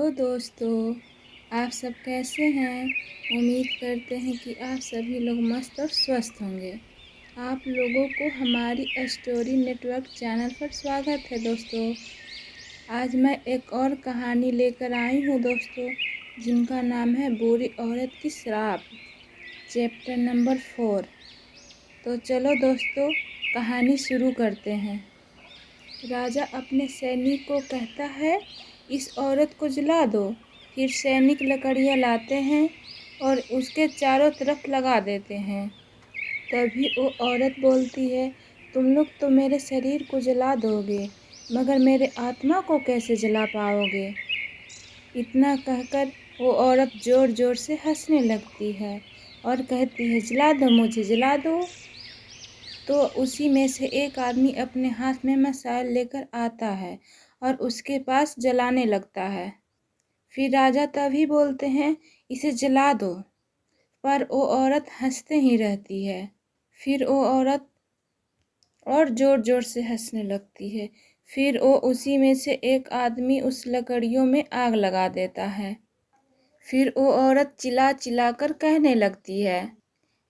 Hello दोस्तों, आप सब कैसे हैं। उम्मीद करते हैं कि आप सभी लोग मस्त और स्वस्थ होंगे। आप लोगों को हमारी स्टोरी नेटवर्क चैनल पर स्वागत है दोस्तों। आज मैं एक और कहानी लेकर आई हूँ दोस्तों, जिनका नाम है बुरी औरत की श्राप, चैप्टर नंबर 4। तो चलो दोस्तों, कहानी शुरू करते हैं। राजा अपने सैनिक को कहता है, इस औरत को जला दो। फिर सैनिक लकड़ियाँ लाते हैं और उसके चारों तरफ लगा देते हैं। तभी वो औरत बोलती है, तुम लोग तो मेरे शरीर को जला दोगे, मगर मेरे आत्मा को कैसे जला पाओगे। इतना कहकर वो औरत ज़ोर ज़ोर से हंसने लगती है और कहती है, जला दो मुझे, जला दो। तो उसी में से एक आदमी अपने हाथ में मशाल लेकर आता है और उसके पास जलाने लगता है। फिर राजा तभी बोलते हैं, इसे जला दो, पर वो औरत हंसते ही रहती है। फिर वो औरत और ज़ोर ज़ोर से हंसने लगती है। फिर वो उसी में से एक आदमी उस लकड़ियों में आग लगा देता है। फिर वो औरत चिल्ला चिल्ला कर कहने लगती है,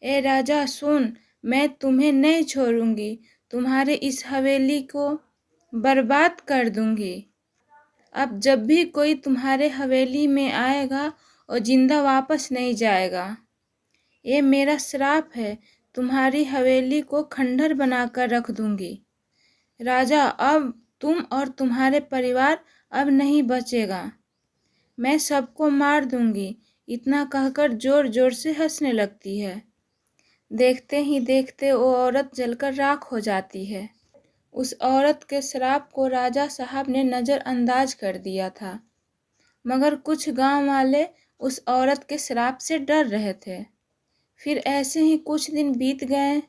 ए राजा सुन, मैं तुम्हें नहीं छोड़ूंगी, तुम्हारे इस हवेली को बर्बाद कर दूंगी। अब जब भी कोई तुम्हारे हवेली में आएगा और जिंदा वापस नहीं जाएगा। ये मेरा श्राप है, तुम्हारी हवेली को खंडर बनाकर रख दूंगी। राजा, अब तुम और तुम्हारे परिवार अब नहीं बचेगा, मैं सबको मार दूंगी। इतना कहकर जोर जोर से हंसने लगती है। देखते ही देखते वो औरत जलकर राख हो जाती है। उस औरत के श्राप को राजा साहब ने नज़रअंदाज कर दिया था, मगर कुछ गांव वाले उस औरत के श्राप से डर रहे थे। फिर ऐसे ही कुछ दिन बीत गए।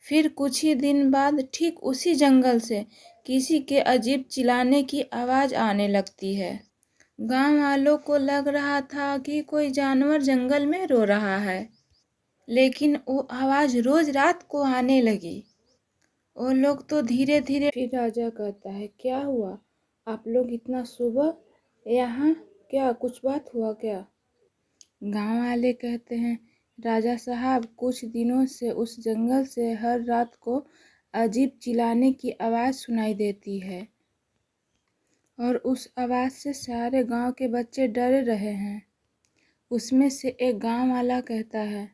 फिर कुछ ही दिन बाद ठीक उसी जंगल से किसी के अजीब चिल्लाने की आवाज़ आने लगती है। गांव वालों को लग रहा था कि कोई जानवर जंगल में रो रहा है, लेकिन वो आवाज़ रोज रात को आने लगी। वो लोग तो धीरे धीरे। फिर राजा कहता है, क्या हुआ, आप लोग इतना सुबह यहाँ, क्या कुछ बात हुआ क्या। गांव वाले कहते हैं, राजा साहब, कुछ दिनों से उस जंगल से हर रात को अजीब चिल्लाने की आवाज़ सुनाई देती है और उस आवाज़ से सारे गांव के बच्चे डरे रहे हैं। उसमें से एक गांव वाला कहता है,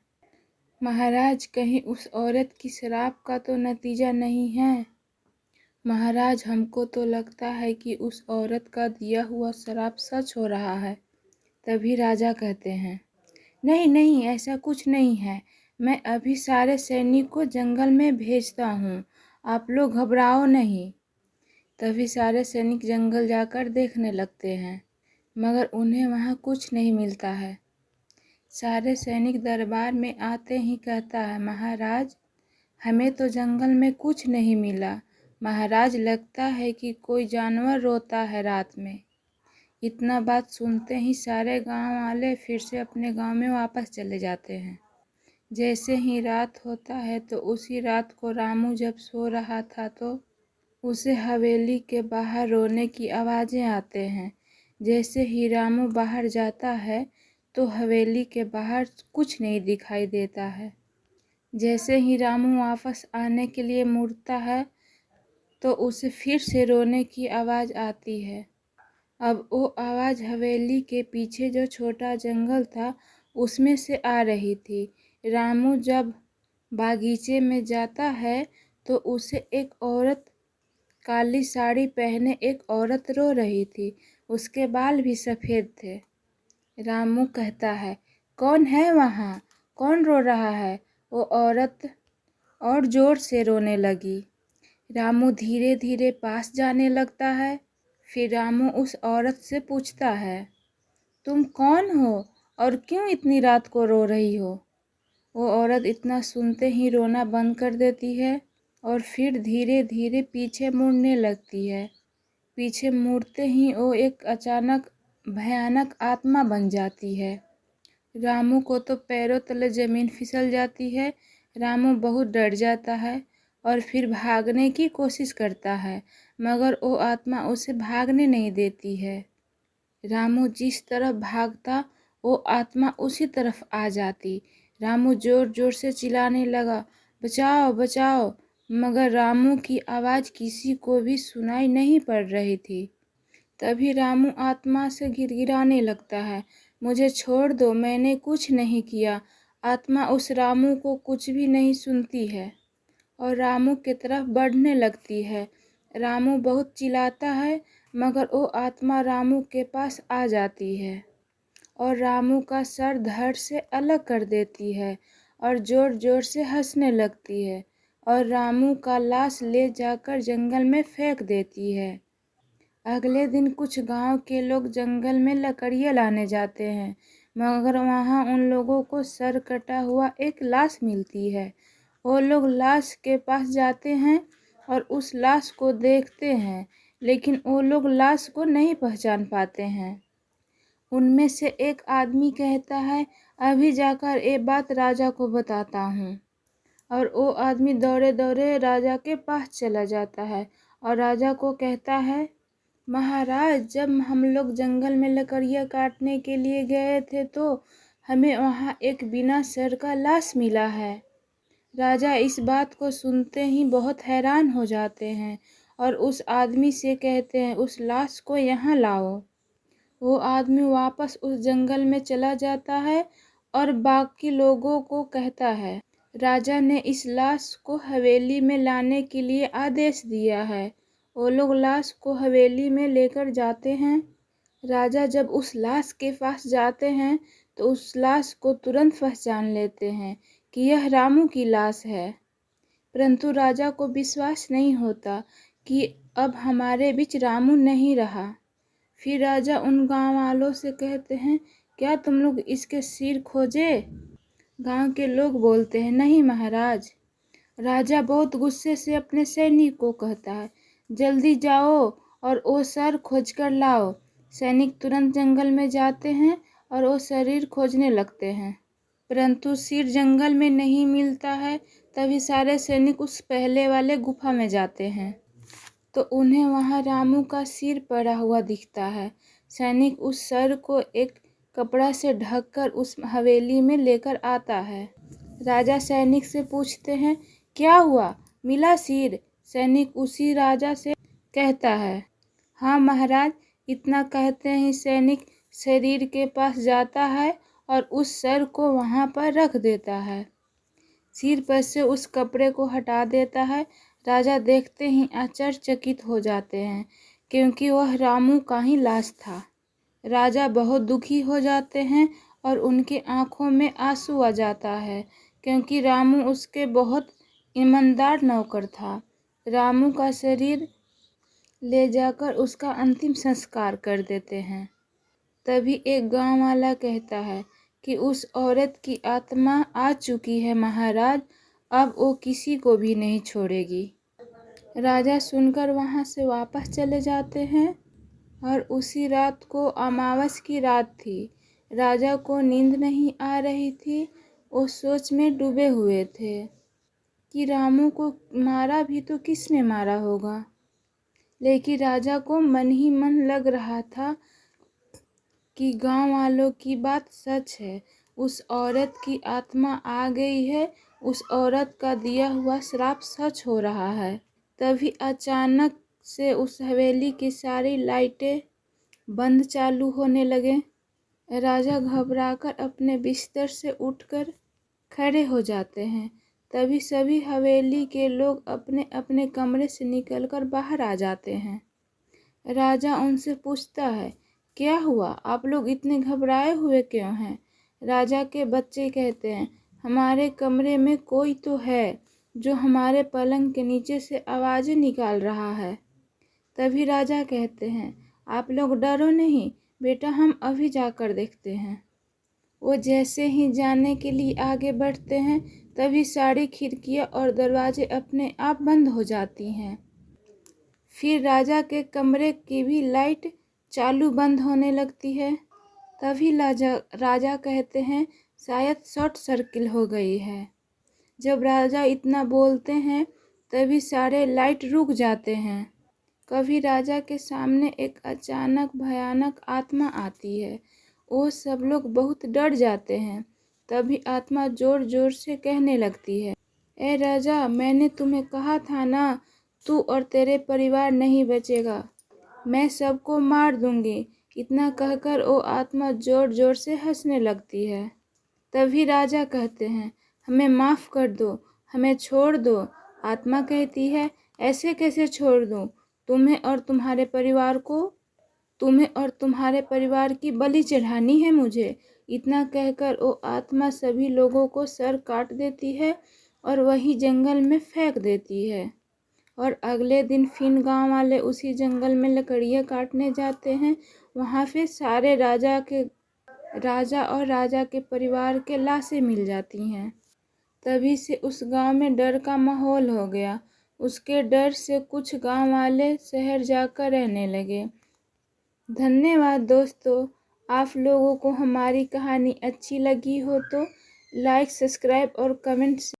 महाराज, कहीं उस औरत की श्राप का तो नतीजा नहीं है। महाराज, हमको तो लगता है कि उस औरत का दिया हुआ श्राप सच हो रहा है। तभी राजा कहते हैं, नहीं नहीं, ऐसा कुछ नहीं है, मैं अभी सारे सैनिक को जंगल में भेजता हूँ, आप लोग घबराओ नहीं। तभी सारे सैनिक जंगल जाकर देखने लगते हैं, मगर उन्हें वहाँ कुछ नहीं मिलता है। सारे सैनिक दरबार में आते ही कहता है, महाराज, हमें तो जंगल में कुछ नहीं मिला। महाराज, लगता है कि कोई जानवर रोता है रात में। इतना बात सुनते ही सारे गांव वाले फिर से अपने गांव में वापस चले जाते हैं। जैसे ही रात होता है तो उसी रात को रामू जब सो रहा था तो उसे हवेली के बाहर रोने की आवाज़ें आते हैं। जैसे ही रामू बाहर जाता है तो हवेली के बाहर कुछ नहीं दिखाई देता है। जैसे ही रामू वापस आने के लिए मुड़ता है तो उसे फिर से रोने की आवाज़ आती है। अब वो आवाज़ हवेली के पीछे जो छोटा जंगल था उसमें से आ रही थी। रामू जब बागीचे में जाता है तो उसे एक औरत, काली साड़ी पहने एक औरत रो रही थी। उसके बाल भी सफ़ेद थे। रामू कहता है, कौन है वहाँ, कौन रो रहा है। वो औरत और ज़ोर से रोने लगी। रामू धीरे धीरे पास जाने लगता है। फिर रामू उस औरत से पूछता है, तुम कौन हो और क्यों इतनी रात को रो रही हो। वो औरत इतना सुनते ही रोना बंद कर देती है और फिर धीरे धीरे पीछे मुड़ने लगती है। पीछे मुड़ते ही वो एक अचानक भयानक आत्मा बन जाती है। रामू को तो पैरों तले ज़मीन फिसल जाती है। रामू बहुत डर जाता है और फिर भागने की कोशिश करता है, मगर वो आत्मा उसे भागने नहीं देती है। रामू जिस तरफ भागता वो आत्मा उसी तरफ आ जाती। रामू जोर जोर से चिल्लाने लगा, बचाओ बचाओ, मगर रामू की आवाज़ किसी को भी सुनाई नहीं पड़ रही थी। तभी रामू आत्मा से गिड़गिड़ाने लगता है, मुझे छोड़ दो, मैंने कुछ नहीं किया। आत्मा उस रामू को कुछ भी नहीं सुनती है और रामू की तरफ बढ़ने लगती है। रामू बहुत चिल्लाता है मगर वो आत्मा रामू के पास आ जाती है और रामू का सर धड़ से अलग कर देती है और ज़ोर ज़ोर से हंसने लगती है और रामू का लाश ले जाकर जंगल में फेंक देती है। अगले दिन कुछ गांव के लोग जंगल में लकड़ियाँ लाने जाते हैं मगर वहां उन लोगों को सर कटा हुआ एक लाश मिलती है। वो लोग लाश के पास जाते हैं और उस लाश को देखते हैं, लेकिन वो लोग लाश को नहीं पहचान पाते हैं। उनमें से एक आदमी कहता है, अभी जाकर ये बात राजा को बताता हूँ। और वो आदमी दौड़े दौड़े राजा के पास चला जाता है और राजा को कहता है, महाराज, जब हम लोग जंगल में लकड़ियाँ काटने के लिए गए थे तो हमें वहाँ एक बिना सर का लाश मिला है। राजा इस बात को सुनते ही बहुत हैरान हो जाते हैं और उस आदमी से कहते हैं, उस लाश को यहाँ लाओ। वो आदमी वापस उस जंगल में चला जाता है और बाकी लोगों को कहता है, राजा ने इस लाश को हवेली में लाने के लिए आदेश दिया है। वो लोग लाश को हवेली में लेकर जाते हैं। राजा जब उस लाश के पास जाते हैं तो उस लाश को तुरंत पहचान लेते हैं कि यह रामू की लाश है। परंतु राजा को विश्वास नहीं होता कि अब हमारे बीच रामू नहीं रहा। फिर राजा उन गांव वालों से कहते हैं, क्या तुम लोग इसके सिर खोजे? गांव के लोग बोलते हैं, नहीं महाराज। राजा बहुत गुस्से से अपने सैनिक को कहता है, जल्दी जाओ और वो सर खोज कर लाओ। सैनिक तुरंत जंगल में जाते हैं और वो शरीर खोजने लगते हैं, परंतु सिर जंगल में नहीं मिलता है। तभी सारे सैनिक उस पहले वाले गुफा में जाते हैं तो उन्हें वहां रामू का सिर पड़ा हुआ दिखता है। सैनिक उस सर को एक कपड़ा से ढककर उस हवेली में लेकर आता है। राजा सैनिक से पूछते हैं, क्या हुआ, मिला सिर? सैनिक उसी राजा से कहता है, हाँ महाराज। इतना कहते ही सैनिक शरीर के पास जाता है और उस सर को वहां पर रख देता है। सिर पर से उस कपड़े को हटा देता है। राजा देखते ही आश्चर्यचकित हो जाते हैं क्योंकि वह रामू का ही लाश था। राजा बहुत दुखी हो जाते हैं और उनकी आंखों में आंसू आ जाता है क्योंकि रामू उसके बहुत ईमानदार नौकर था। रामू का शरीर ले जाकर उसका अंतिम संस्कार कर देते हैं। तभी एक गांव वाला कहता है कि उस औरत की आत्मा आ चुकी है महाराज, अब वो किसी को भी नहीं छोड़ेगी। राजा सुनकर वहां से वापस चले जाते हैं और उसी रात को अमावस की रात थी। राजा को नींद नहीं आ रही थी। वो सोच में डूबे हुए थे कि रामू को मारा भी तो किसने मारा होगा। लेकिन राजा को मन ही मन लग रहा था कि गांव वालों की बात सच है, उस औरत की आत्मा आ गई है, उस औरत का दिया हुआ श्राप सच हो रहा है। तभी अचानक से उस हवेली की सारी लाइटें बंद चालू होने लगे। राजा घबराकर अपने बिस्तर से उठकर खड़े हो जाते हैं। तभी सभी हवेली के लोग अपने अपने कमरे से निकलकर बाहर आ जाते हैं। राजा उनसे पूछता है, क्या हुआ, आप लोग इतने घबराए हुए क्यों हैं? राजा के बच्चे कहते हैं, हमारे कमरे में कोई तो है जो हमारे पलंग के नीचे से आवाज़ें निकाल रहा है। तभी राजा कहते हैं, आप लोग डरो नहीं बेटा, हम अभी जाकर देखते हैं। वो जैसे ही जाने के लिए आगे बढ़ते हैं तभी सारी खिड़कियां और दरवाजे अपने आप बंद हो जाती हैं। फिर राजा के कमरे की भी लाइट चालू बंद होने लगती है। तभी राजा कहते हैं, शायद शॉर्ट सर्किट हो गई है। जब राजा इतना बोलते हैं तभी सारे लाइट रुक जाते हैं। कभी राजा के सामने एक अचानक भयानक आत्मा आती है। वो सब लोग बहुत डर जाते हैं। तभी आत्मा जोर जोर से कहने लगती है, ए राजा, मैंने तुम्हें कहा था ना, तू और तेरे परिवार नहीं बचेगा। मैं सबको मार दूंगी। इतना कहकर वो आत्मा जोर जोर से हंसने लगती है। तभी राजा कहते हैं, हमें माफ़ कर दो, हमें छोड़ दो। आत्मा कहती है, ऐसे कैसे छोड़ दूं? तुम्हें और तुम्हारे परिवार की बलि चढ़ानी है मुझे। इतना कहकर वो आत्मा सभी लोगों को सर काट देती है और वही जंगल में फेंक देती है। और अगले दिन फिर गांव वाले उसी जंगल में लकड़ियाँ काटने जाते हैं। वहाँ पे सारे राजा और राजा के परिवार के लाशें मिल जाती हैं। तभी से उस गांव में डर का माहौल हो गया। उसके डर से कुछ गांव वाले शहर जाकर रहने लगे। धन्यवाद दोस्तों। आप लोगों को हमारी कहानी अच्छी लगी हो तो लाइक, सब्सक्राइब और कमेंट